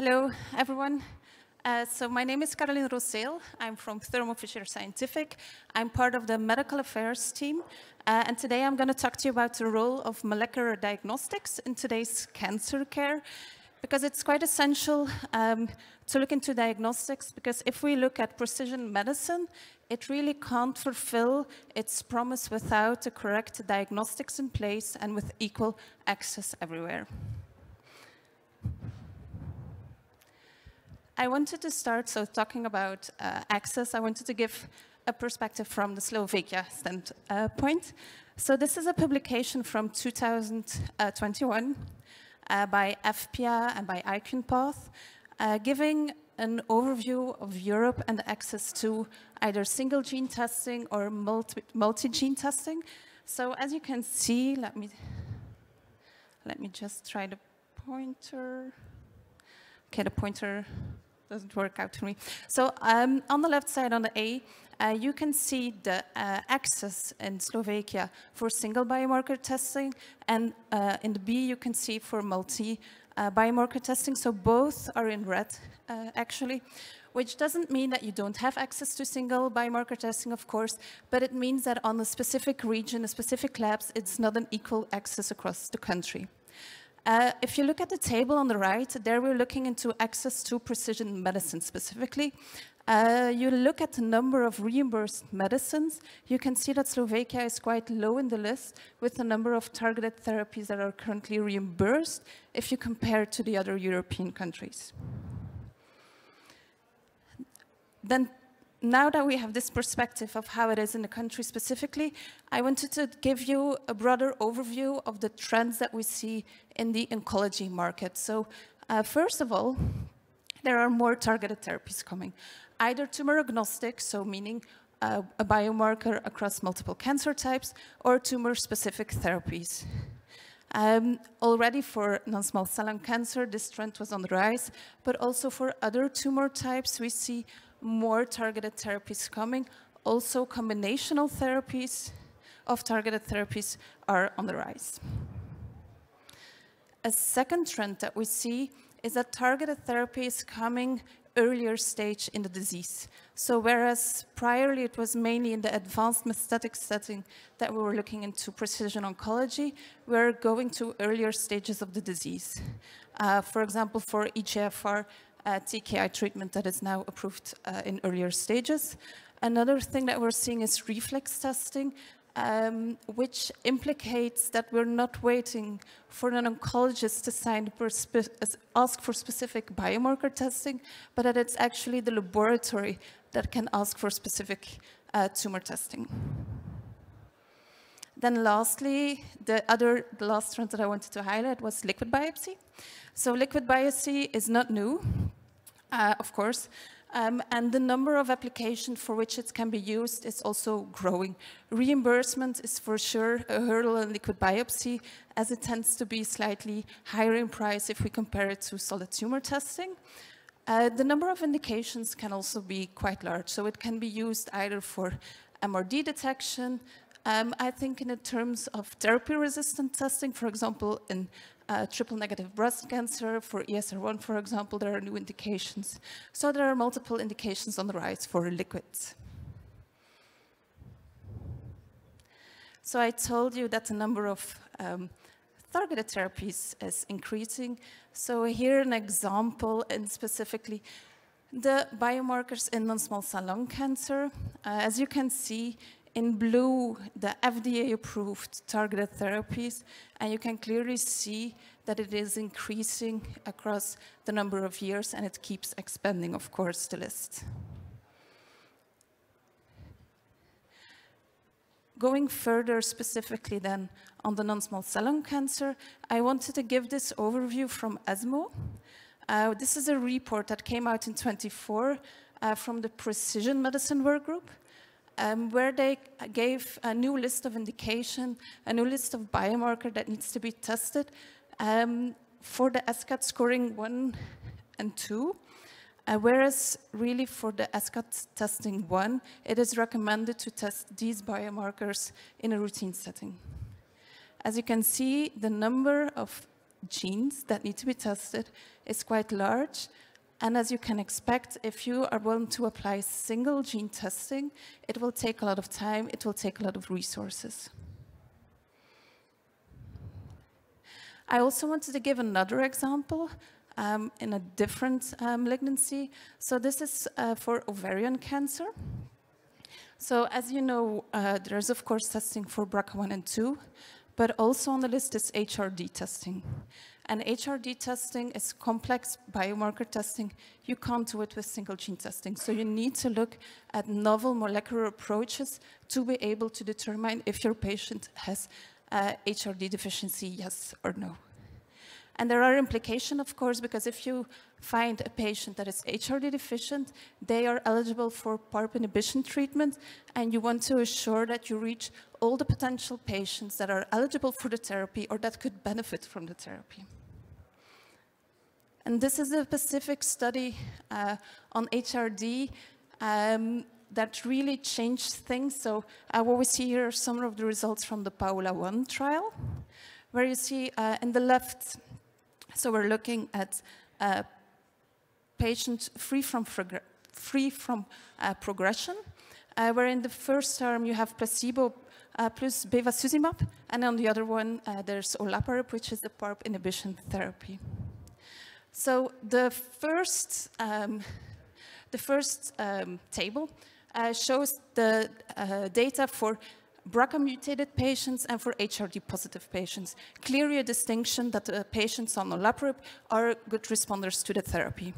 Hello, everyone. So my name is Rosseel. I'm from Thermo Scientific. I'm part of the medical affairs team. And today I'm going to talk to you about the role of molecular diagnostics in today's cancer care, because it's quite essential to look into diagnostics, because if we look at precision medicine, it really can't fulfill its promise without the correct diagnostics in place and with equal access everywhere. I wanted to start, talking about access, I wanted to give a perspective from the Slovakia standpoint. So this is a publication from 2021 by FPA and by IconPath, giving an overview of Europe and access to either single gene testing or multi-gene testing. So as you can see, let me just try the pointer. Okay, the pointer doesn't work out to me. So on the left side, on the A, you can see the access in Slovakia for single biomarker testing, and in the B, you can see for multi-biomarker testing. So both are in red, actually, which doesn't mean that you don't have access to single biomarker testing, of course, but it means that on a specific region, a specific labs, it's not an equal access across the country. If you look at the table on the right, there we're looking into access to precision medicine specifically. You look at the number of reimbursed medicines, you can see that Slovakia is quite low in the list with the number of targeted therapies that are currently reimbursed if you compare to the other European countries. Then, now that we have this perspective of how it is in the country specifically, I wanted to give you a broader overview of the trends that we see in the oncology market. So first of all, there are more targeted therapies coming. Either tumor agnostic, so meaning a biomarker across multiple cancer types, or tumor-specific therapies. Already for non-small cell lung cancer, this trend was on the rise, but also for other tumor types, we see more targeted therapies coming. Also, combinational therapies of targeted therapies are on the rise. A second trend that we see is that targeted therapy is coming earlier stage in the disease. So whereas priorly it was mainly in the advanced metastatic setting that we were looking into precision oncology, we're going to earlier stages of the disease. For example, for EGFR TKI treatment that is now approved in earlier stages. Another thing that we're seeing is reflex testing, which implicates that we're not waiting for an oncologist to ask for specific biomarker testing, but that it's actually the laboratory that can ask for specific tumor testing. Then lastly, the last trend that I wanted to highlight was liquid biopsy. So liquid biopsy is not new, of course, and the number of applications for which it can be used is also growing. Reimbursement is for sure a hurdle in liquid biopsy, as it tends to be slightly higher in price if we compare it to solid tumor testing. The number of indications can also be quite large, so it can be used either for MRD detection. I think in the terms of therapy-resistant testing, for example, in triple-negative breast cancer, for ESR1, for example, there are new indications. So there are multiple indications on the rise for liquids. So I told you that the number of targeted therapies is increasing. So here an example, and specifically the biomarkers in non-small cell lung cancer. As you can see, in blue, the FDA-approved targeted therapies, and you can clearly see that it is increasing across the number of years, and it keeps expanding, of course, the list. Going further specifically then on the non-small cell lung cancer, I wanted to give this overview from ESMO. This is a report that came out in 2024 from the Precision Medicine Work Group, where they gave a new list of indication, a new list of biomarker that needs to be tested for the SCAT scoring 1 and 2, whereas really for the SCAT testing 1, it is recommended to test these biomarkers in a routine setting. As you can see, the number of genes that need to be tested is quite large. And as you can expect, if you are willing to apply single gene testing, it will take a lot of time, it will take a lot of resources. I also wanted to give another example in a different malignancy. So this is for ovarian cancer. So as you know, there's of course testing for BRCA1 and 2, but also on the list is HRD testing. And HRD testing is complex biomarker testing. You can't do it with single gene testing. So you need to look at novel molecular approaches to be able to determine if your patient has HRD deficiency, yes or no. And there are implications, of course, because if you find a patient that is HRD deficient, they are eligible for PARP inhibition treatment, and you want to assure that you reach all the potential patients that are eligible for the therapy or that could benefit from the therapy. And this is a specific study on HRD that really changed things. So what we see here are some of the results from the Paula-1 trial, where you see in the left, so we're looking at patients free from progression, where in the first arm you have placebo plus bevacizumab, and on the other one there's olaparib, which is the PARP inhibition therapy. So the first table shows the data for BRCA mutated patients and for HRD positive patients. Clearly a distinction that the patients on olaparib are good responders to the therapy.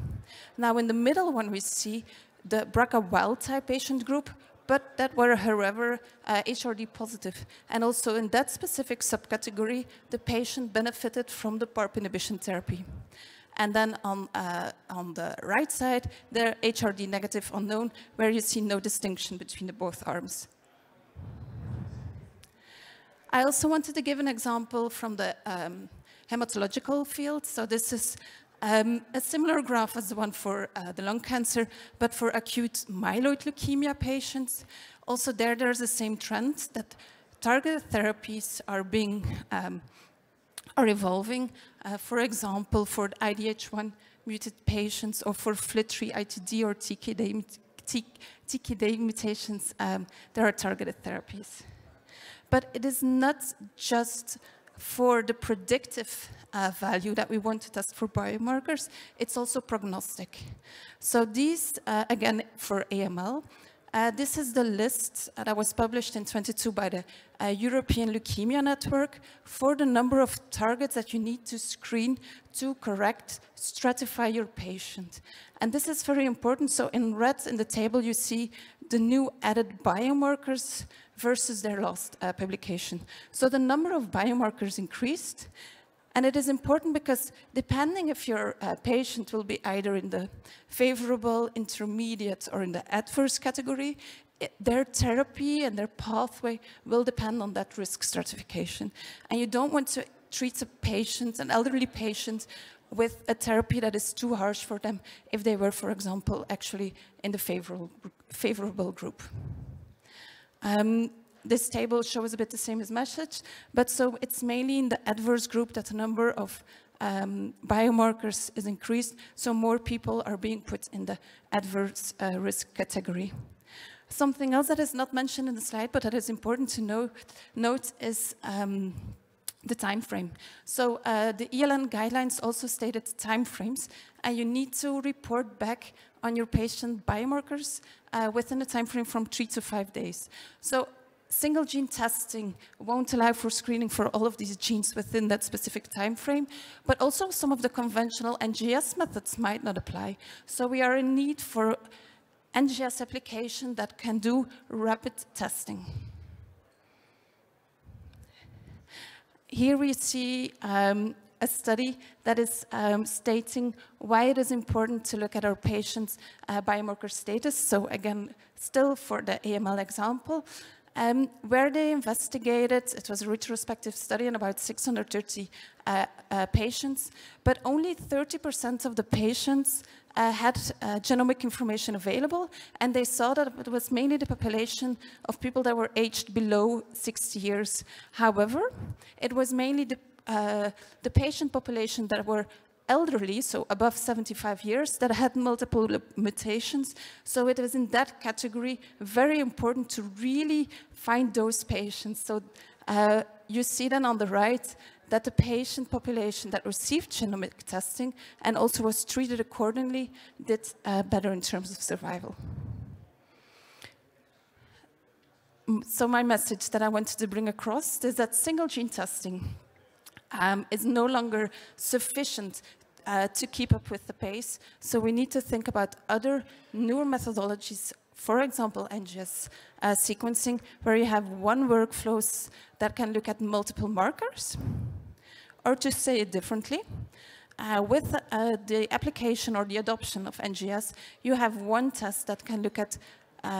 Now in the middle one we see the BRCA wild type patient group, but that were however HRD positive. And also in that specific subcategory, the patient benefited from the PARP inhibition therapy. And then on the right side, they're HRD negative unknown, where you see no distinction between the both arms. I also wanted to give an example from the hematological field. So this is a similar graph as the one for the lung cancer, but for acute myeloid leukemia patients. Also there's the same trend that targeted therapies are evolving. For example, for the IDH1 muted patients or for FLT3 ITD or TKD mutations, there are targeted therapies. But it is not just for the predictive value that we want to test for biomarkers, it's also prognostic. So these, again, for AML, this is the list that was published in 2022 by the European Leukemia Network for the number of targets that you need to screen to correct, stratify your patient. And this is very important. So in red in the table, you see the new added biomarkers versus their last publication. So the number of biomarkers increased. And it is important because depending if your patient will be either in the favorable, intermediate, or in the adverse category, their therapy and their pathway will depend on that risk stratification. And you don't want to treat a patient, an elderly patient, with a therapy that is too harsh for them if they were, for example, actually in the favorable group. This table shows a bit the same as message, but so it's mainly in the adverse group that the number of biomarkers is increased, so more people are being put in the adverse risk category. Something else that is not mentioned in the slide, but that is important to note is the time frame. So the ELN guidelines also stated time frames, and you need to report back on your patient biomarkers within a time frame from 3 to 5 days. So single gene testing won't allow for screening for all of these genes within that specific time frame, but also some of the conventional NGS methods might not apply. So we are in need for NGS application that can do rapid testing. Here we see a study that is stating why it is important to look at our patients' biomarker status. So again, still for the AML example, where they investigated, it was a retrospective study on about 630 patients, but only 30% of the patients had genomic information available, and they saw that it was mainly the population of people that were aged below 60 years. However, it was mainly the the patient population that were elderly, so above 75 years, that had multiple mutations. So it was in that category very important to really find those patients. So you see then on the right that the patient population that received genomic testing and also was treated accordingly did better in terms of survival. So my message that I wanted to bring across is that single gene testing is no longer sufficient to keep up with the pace. So we need to think about other newer methodologies, for example, NGS sequencing, where you have one workflows that can look at multiple markers. Or to say it differently, with the application or the adoption of NGS, you have one test that can look at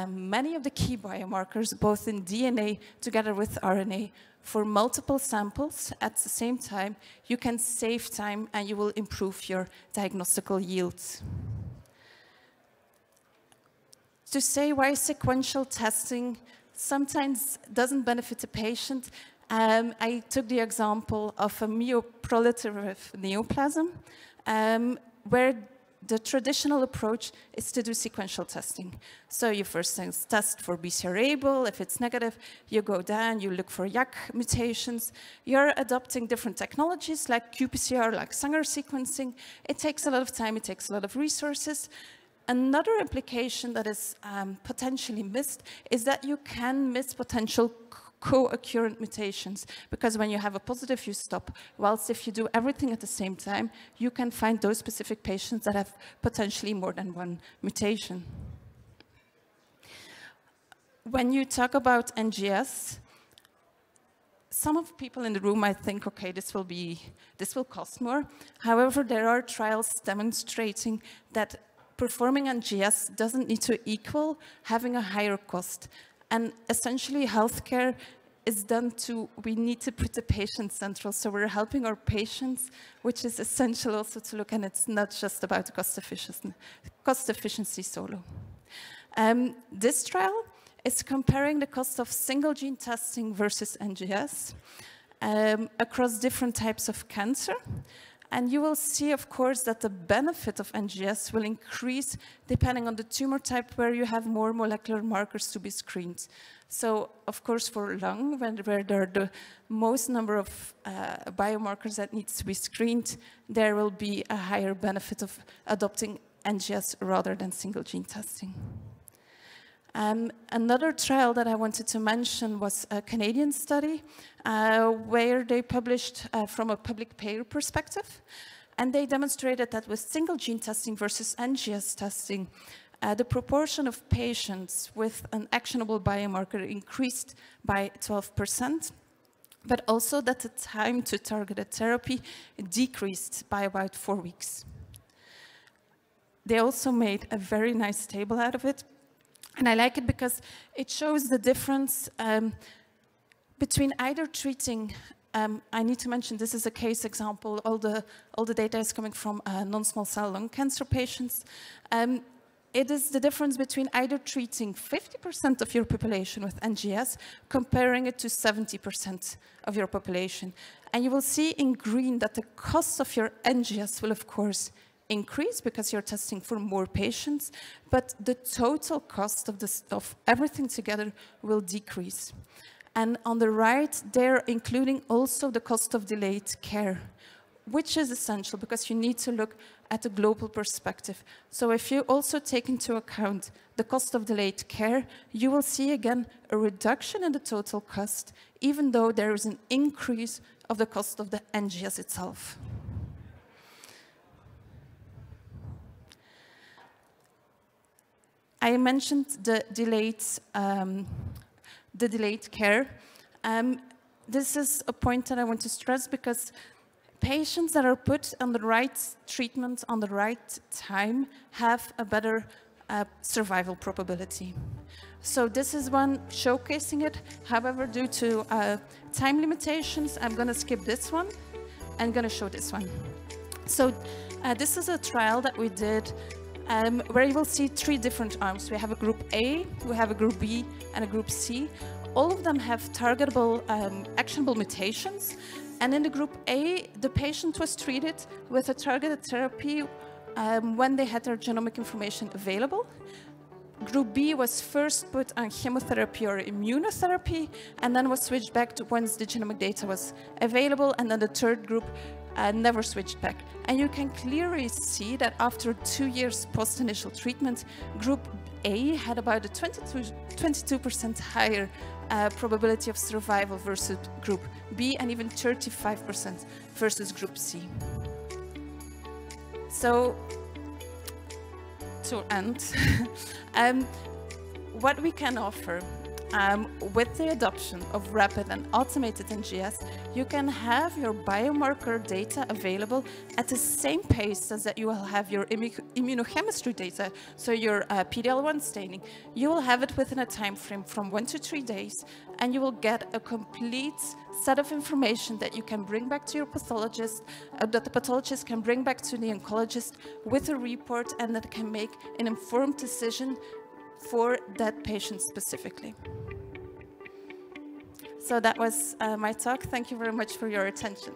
many of the key biomarkers, both in DNA together with RNA, for multiple samples at the same time. You can save time and you will improve your diagnostical yields. To say why sequential testing sometimes doesn't benefit the patient, I took the example of a myoproliferative neoplasm, where the traditional approach is to do sequential testing. So you first test for BCR-ABL. If it's negative, you go down, you look for YAC mutations. You're adopting different technologies like qPCR, like Sanger sequencing. It takes a lot of time, it takes a lot of resources. Another implication that is potentially missed is that you can miss potential co-occurrent mutations, because when you have a positive, you stop. Whilst if you do everything at the same time, you can find those specific patients that have potentially more than one mutation. When you talk about NGS, some of the people in the room might think, okay, this will cost more. However, there are trials demonstrating that performing NGS doesn't need to equal having a higher cost. And essentially, healthcare is done we need to put the patient central. So we're helping our patients, which is essential also to look, and it's not just about cost efficiency solo. This trial is comparing the cost of single gene testing versus NGS across different types of cancer. And you will see, of course, that the benefit of NGS will increase depending on the tumor type where you have more molecular markers to be screened. So, of course, for lung, where there are the most number of biomarkers that needs to be screened, there will be a higher benefit of adopting NGS rather than single gene testing. Another trial that I wanted to mention was a Canadian study where they published from a public payer perspective, and they demonstrated that with single gene testing versus NGS testing, the proportion of patients with an actionable biomarker increased by 12%, but also that the time to targeted therapy decreased by about 4 weeks. They also made a very nice table out of it. And I like it because it shows the difference between either treating, I need to mention this is a case example, all the data is coming from non-small cell lung cancer patients. It is the difference between either treating 50% of your population with NGS, comparing it to 70% of your population. And you will see in green that the cost of your NGS will, of course, increase because you're testing for more patients, but the total cost of everything together will decrease. And on the right, they're including also the cost of delayed care, which is essential because you need to look at a global perspective. So if you also take into account the cost of delayed care, you will see again a reduction in the total cost, even though there is an increase of the cost of the NGS itself. I mentioned the delayed care. This is a point that I want to stress because patients that are put on the right treatment on the right time have a better survival probability. So this is one showcasing it. However, due to time limitations, I'm going to skip this one and going to show this one. So this is a trial that we did where you will see 3 different arms. We have a group A, we have a group B, and a group C. All of them have targetable, actionable mutations, And in the group A, the patient was treated with a targeted therapy when they had their genomic information available. Group B was first put on chemotherapy or immunotherapy, and then was switched back to once the genomic data was available, and then the third group never switched back. And you can clearly see that after 2 years post-initial treatment, Group A had about a 22% higher probability of survival versus Group B, and even 35% versus Group C. So, to end, what we can offer with the adoption of rapid and automated NGS, you can have your biomarker data available at the same pace as that you will have your immunochemistry data, so your PD-L1 staining. You will have it within a time frame from 1 to 3 days, and you will get a complete set of information that you can bring back to your pathologist, that the pathologist can bring back to the oncologist with a report, and that can make an informed decision for that patient specifically. So that was my talk. Thank you very much for your attention.